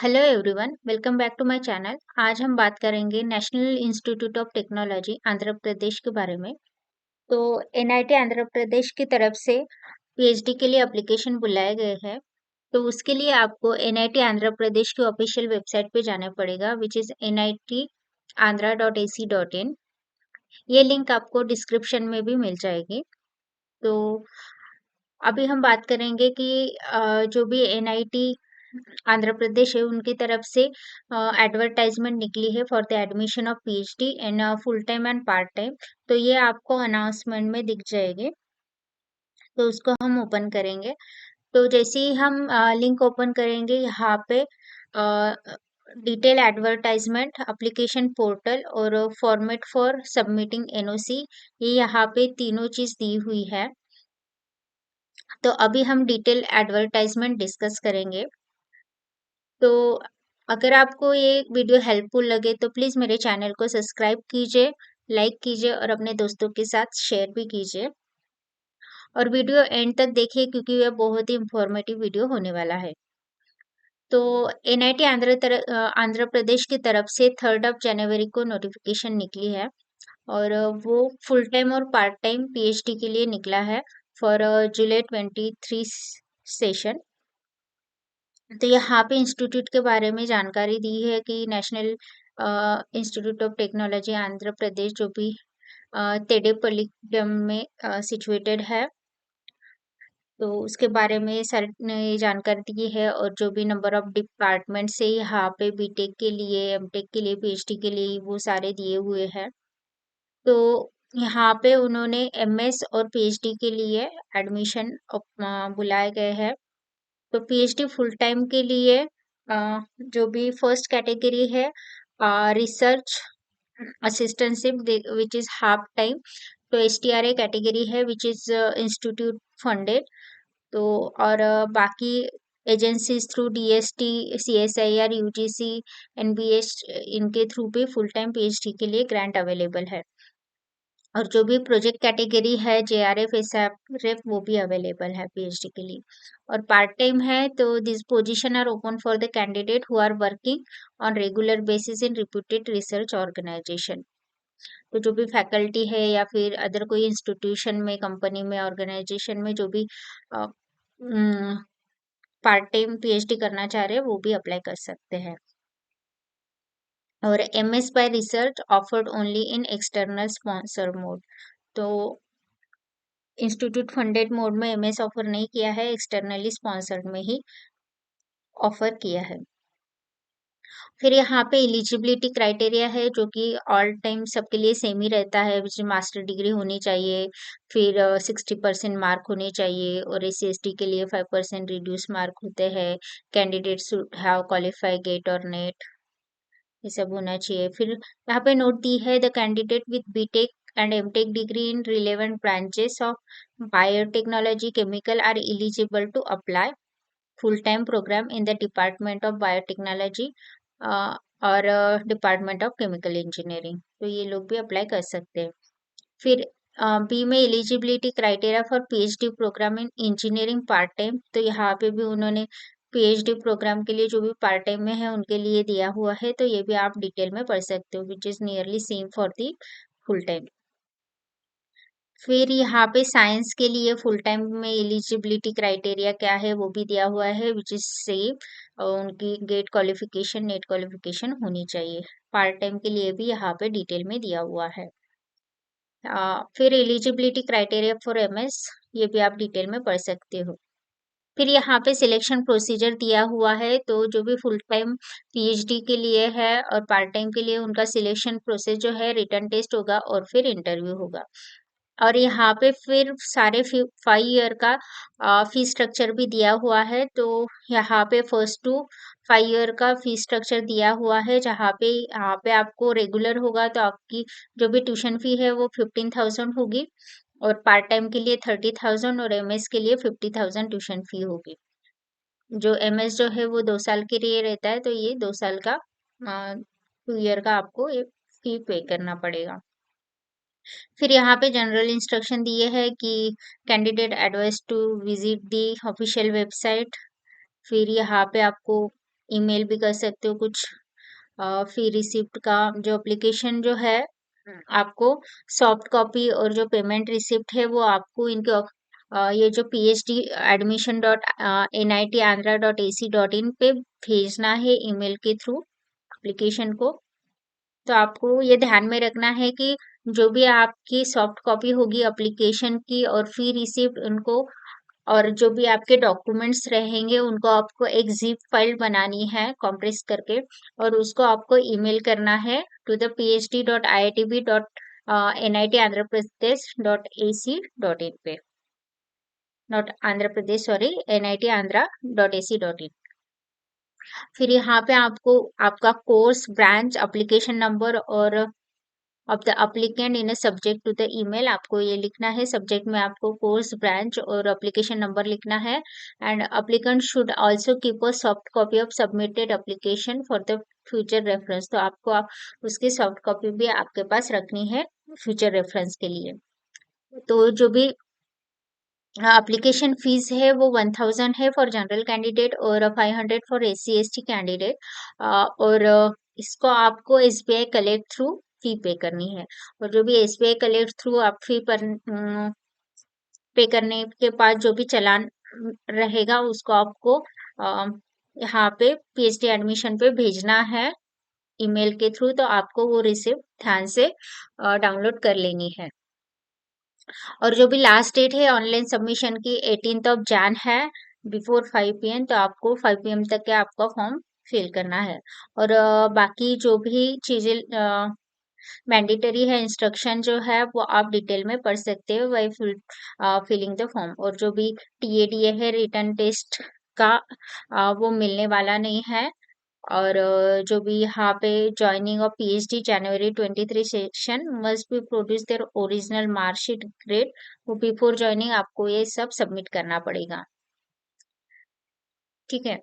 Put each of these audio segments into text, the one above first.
Hello everyone, welcome back to my channel. आज हम बात करेंगे National Institute of Technology Andhra Pradesh के बारे में। तो एनआईटी आंध्र प्रदेश की तरफ से पीएचडी के लिए एप्लीकेशन बुलाए गए हैं। तो उसके लिए आपको एनआईटी आंध्र प्रदेश की ऑफिशियल वेबसाइट पे जाना पड़ेगा, विच इज nitandhra.ac.in। ये लिंक आपको डिस्क्रिप्शन में भी मिल जाएगी। तो अभी हम बात करेंगे कि जो भी एनआईटी आंध्र प्रदेश है उनकी तरफ से एडवर्टाइजमेंट निकली है for the admission of PhD in full time and part time. तो ये आपको अनाउंसमेंट में दिख जाएगी। तो उसको हम ओपन करेंगे। तो जैसे ही हम लिंक ओपन करेंगे, यहाँ पे डिटेल एडवर्टाइजमेंट, एप्लीकेशन पोर्टल और फॉर्मेट फॉर सबमिटिंग एनओसी, ये यहाँ पे तीनों चीज दी हुई है। तो अभी हम डिटेल एडवर्टाइजमेंट डिस्कस करेंगे। तो अगर आपको ये वीडियो हेल्पफुल लगे तो प्लीज मेरे चैनल को सब्सक्राइब कीजिए, लाइक कीजिए और अपने दोस्तों के साथ शेयर भी कीजिए। और वीडियो एंड तक देखिए क्योंकि यह बहुत ही इंफॉर्मेटिव वीडियो होने वाला है। तो एनआईटी आंध्र प्रदेश की तरफ से 3 जनवरी को नोटिफिकेशन निकली है। और वो फुल टाइम और पार्ट टाइम पीएचडी के लिए निकला है फॉर जुलाई 23 सेशन। तो यहाँ पे इंस्टीट्यूट के बारे में जानकारी दी है कि National Institute of Technology Andhra Pradesh, जो भी तेडेपल्लीगुडम में सिचुएटेड है। तो उसके बारे में सर ने जानकारी दी है, और जो भी नंबर ऑफ डिपार्टमेंट से यहाँ पे बीटेक के लिए, एमटेक के लिए, पीएचडी के लिए वो सारे दिए हुए हैं। तो यहाँ पे उन्होंने एमएस और पीएचडी के लिए एडमिशन बुलाए गए हैं। तो पीएचडी फुल टाइम के लिए जो भी फर्स्ट कैटेगरी है, research assistantship, which is half time. तो एसटीआरए कैटेगरी है, विच इज इंस्टीट्यूट फंडेड। तो और बाकी agencies through DST, CSIR, UGC, NBS, इनके थ्रू भी फुल टाइम पीएचडी के लिए ग्रांट अवेलेबल है। और जो भी प्रोजेक्ट कैटेगरी है, जेआरएफ, एसआरएफ, वो भी अवेलेबल है पीएचडी के लिए। और पार्ट टाइम है तो this position are open for the candidate who are working on regular basis in reputed research organisation. तो जो भी फैकल्टी है या फिर अदर कोई इंस्टीट्यूशन में, कंपनी में, ऑर्गेनाइजेशन में जो भी पार्ट टाइम पीएचडी करना चाह रहे हैं वो भी अप्लाई कर सकते हैं। और MS bye research offered only in external sponsor mode. तो इंस्टीट्यूट फंडेड मोड में एमएस ऑफर नहीं किया है, एक्सटर्नली स्पॉन्सर्ड में ही ऑफर किया है। फिर यहाँ पे एलिजिबिलिटी क्राइटेरिया है जो कि ऑल टाइम सबके लिए सेम ही रहता है, विच मास्टर डिग्री होनी चाहिए, फिर 60% मार्क होने चाहिए, और SC/ST के लिए 5% रिड्यूस मार्क होते हैं। Candidate should have qualify GATE और नेट, ये सब होना चाहिए। फिर यहाँ पे नोट दी है, the candidate with BTech and MTech degree in relevant branches of biotechnology chemical are eligible to apply full time programme in the department of biotechnology और डिपार्टमेंट ऑफ केमिकल इंजीनियरिंग। तो ये लोग भी अप्लाई कर सकते हैं। फिर बी में eligibility criteria for PhD programme in engineering part time. तो यहाँ पे भी उन्होंने पीएचडी प्रोग्राम के लिए जो भी पार्ट टाइम में है उनके लिए दिया हुआ है, तो ये भी आप डिटेल में पढ़ सकते हो, which is nearly same for the full time. फिर यहाँ पे साइंस के लिए फुल टाइम में एलिजिबिलिटी क्राइटेरिया क्या है वो भी दिया हुआ है, विच इज सेम। उनकी गेट क्वालिफिकेशन, नेट क्वालिफिकेशन होनी चाहिए। पार्ट टाइम के लिए भी यहाँ पे डिटेल में दिया हुआ है। फिर एलिजिबिलिटी क्राइटेरिया फॉर एमएस, ये भी आप डिटेल में पढ़ सकते हो। फिर यहाँ पे सिलेक्शन प्रोसीजर दिया हुआ है। तो जो भी फुल टाइम पीएचडी के लिए है और पार्ट टाइम के लिए, उनका सिलेक्शन प्रोसेस जो है, रिटन टेस्ट होगा और फिर इंटरव्यू होगा। और यहाँ पे फिर सारे 5 ईयर का फी स्ट्रक्चर भी दिया हुआ है। तो यहाँ पे फर्स्ट टू 5 ईयर का फी स्ट्रक्चर दिया हुआ है, जहाँ पे यहाँ पे आपको रेगुलर होगा तो आपकी जो भी ट्यूशन फी है वो 15,000 होगी, और पार्ट टाइम के लिए 30,000, और एमएस के लिए 50,000 ट्यूशन फी होगी। जो एमएस जो है वो 2 साल के लिए रहता है, तो ये 2 साल का 2 ईयर का आपको ये फी पे करना पड़ेगा। फिर यहाँ पे जनरल इंस्ट्रक्शन दिए है कि candidate advice to visit the official website. फिर यहाँ पे आपको ईमेल भी कर सकते हो कुछ। फी रिसिप्ट का जो एप्लीकेशन जो है, आपको सॉफ्ट कॉपी और जो पेमेंट रिसिप्ट है वो आपको इनके ये जो PhD admission dot NIT Andhra dot AC dot in पे भेजना है ईमेल के थ्रू एप्लीकेशन को। तो आपको ये ध्यान में रखना है कि जो भी आपकी सॉफ्ट कॉपी होगी एप्लीकेशन की और फी रिसिप्ट उनको, और जो भी आपके डॉक्यूमेंट्स रहेंगे उनको आपको एक जिप फाइल बनानी है कॉम्प्रेस करके, और उसको आपको ईमेल करना है to the phd.iitb.nit Andhra Pradesh .ac.in पे, not Andhra Pradesh sorry, NIT Andhra .ac.in। फिर यहाँ पे आपको आपका कोर्स ब्रांच एप्लीकेशन नंबर और of the applicant in a subject to the email आपको ये लिखना है। सब्जेक्ट में आपको कोर्स ब्रांच और एप्लीकेशन नंबर लिखना है। And applicant should also keep a soft copy of submitted application for the future reference. तो आपको उसकी सॉफ्ट कॉपी भी आपके पास रखनी है फ्यूचर रेफरेंस के लिए। तो जो भी एप्लीकेशन फीस है वो 1000 है फॉर जनरल कैंडिडेट और 500 फॉर SC ST कैंडिडेट। और इसको आपको SBI कलेक्ट थ्रू फी पे करनी है। और जो भी SBI कलेक्ट थ्रू आप फी पर पे करने के बाद जो भी चालान रहेगा उसको आपको यहाँ पे PhD एडमिशन पे भेजना है ईमेल के थ्रू। तो आपको वो रिसिप्ट ध्यान से डाउनलोड कर लेनी है। और जो भी लास्ट डेट है ऑनलाइन सबमिशन की 18 है बिफोर 5 PM। तो आपको 5 PM तक के आपका फॉर्म फिल करना है। और बाकी जो भी चीजें मैंडेटरी है इंस्ट्रक्शन जो है वो आप डिटेल में पढ़ सकते हो वाई फिलिंग द फॉर्म। और जो भी TADA है रिटर्न टेस्ट का वो मिलने वाला नहीं है। और जो भी यहाँ पे joining of PhD January 23 session must be produce their original marksheet grade, वो बिफोर ज्वाइनिंग आपको ये सब सबमिट करना पड़ेगा। ठीक है।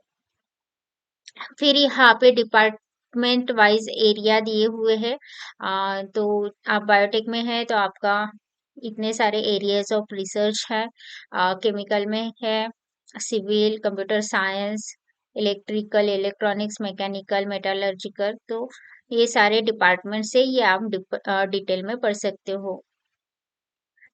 फिर यहाँ पे डिपार्टमेंट वाइज एरिया दिए हुए हैं। तो आप बायोटेक में है तो आपका इतने सारे एरियाज ऑफ रिसर्च है। केमिकल में है civil, computer science, electrical, electronics, mechanical, metallurgical. तो ये सारे डिपार्टमेंट से ये आप डिटेल में पढ़ सकते हो।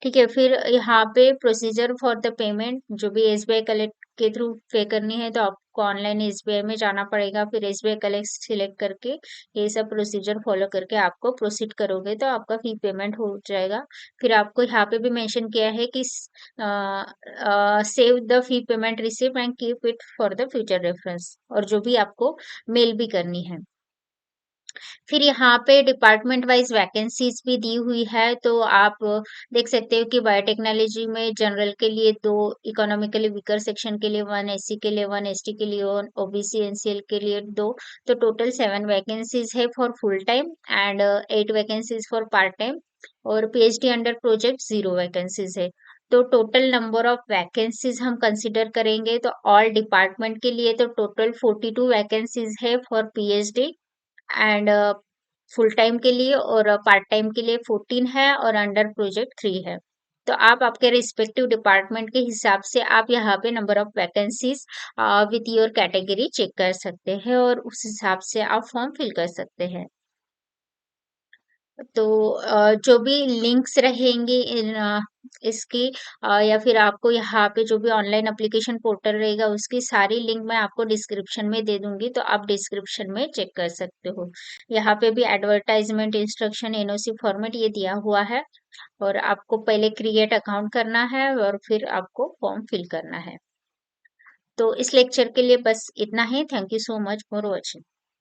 ठीक है। फिर यहाँ पे प्रोसीजर फॉर द पेमेंट जो भी SBI कलेक्ट के थ्रू पे करनी है तो आपको ऑनलाइन SBI में जाना पड़ेगा। फिर SBI कलेक्ट सिलेक्ट करके ये सब प्रोसीजर फॉलो करके आपको प्रोसीड करोगे तो आपका फी पेमेंट हो जाएगा। फिर आपको यहाँ पे भी मेंशन किया है कि save the fee payment receipt and keep it for the future reference, और जो भी आपको मेल भी करनी है। फिर यहाँ पे डिपार्टमेंट वाइज वैकेंसीज भी दी हुई है। तो आप देख सकते हो कि बायोटेक्नोलॉजी में जनरल के लिए 2, इकोनॉमिकली वीकर सेक्शन के लिए 1, SC के लिए 1, ST के लिए 1, OBC NCL के लिए 2। तो टोटल 7 वैकेंसीज है for full time and 8 vacancies for part time. और PhD अंडर प्रोजेक्ट 0 वैकेंसीज है। तो टोटल नंबर ऑफ वैकेंसीज हम कंसिडर करेंगे तो ऑल डिपार्टमेंट के लिए तो टोटल 42 वैकेंसीज है for PhD and full time के लिए, और पार्ट टाइम के लिए 14 है और अंडर प्रोजेक्ट 3 है। तो आप आपके रिस्पेक्टिव डिपार्टमेंट के हिसाब से आप यहाँ पे number of vacancies with your category check कर सकते हैं और उस हिसाब से आप फॉर्म फिल कर सकते हैं। तो जो भी लिंक्स रहेंगे इसकी या फिर आपको यहाँ पे जो भी ऑनलाइन एप्लीकेशन पोर्टल रहेगा उसकी सारी लिंक मैं आपको डिस्क्रिप्शन में दे दूंगी, तो आप डिस्क्रिप्शन में चेक कर सकते हो। यहाँ पे भी एडवर्टाइजमेंट इंस्ट्रक्शन NOC फॉर्मेट ये दिया हुआ है, और आपको पहले क्रिएट अकाउंट करना है और फिर आपको फॉर्म फिल करना है। तो इस लेक्चर के लिए बस इतना ही। Thank you so much for watching.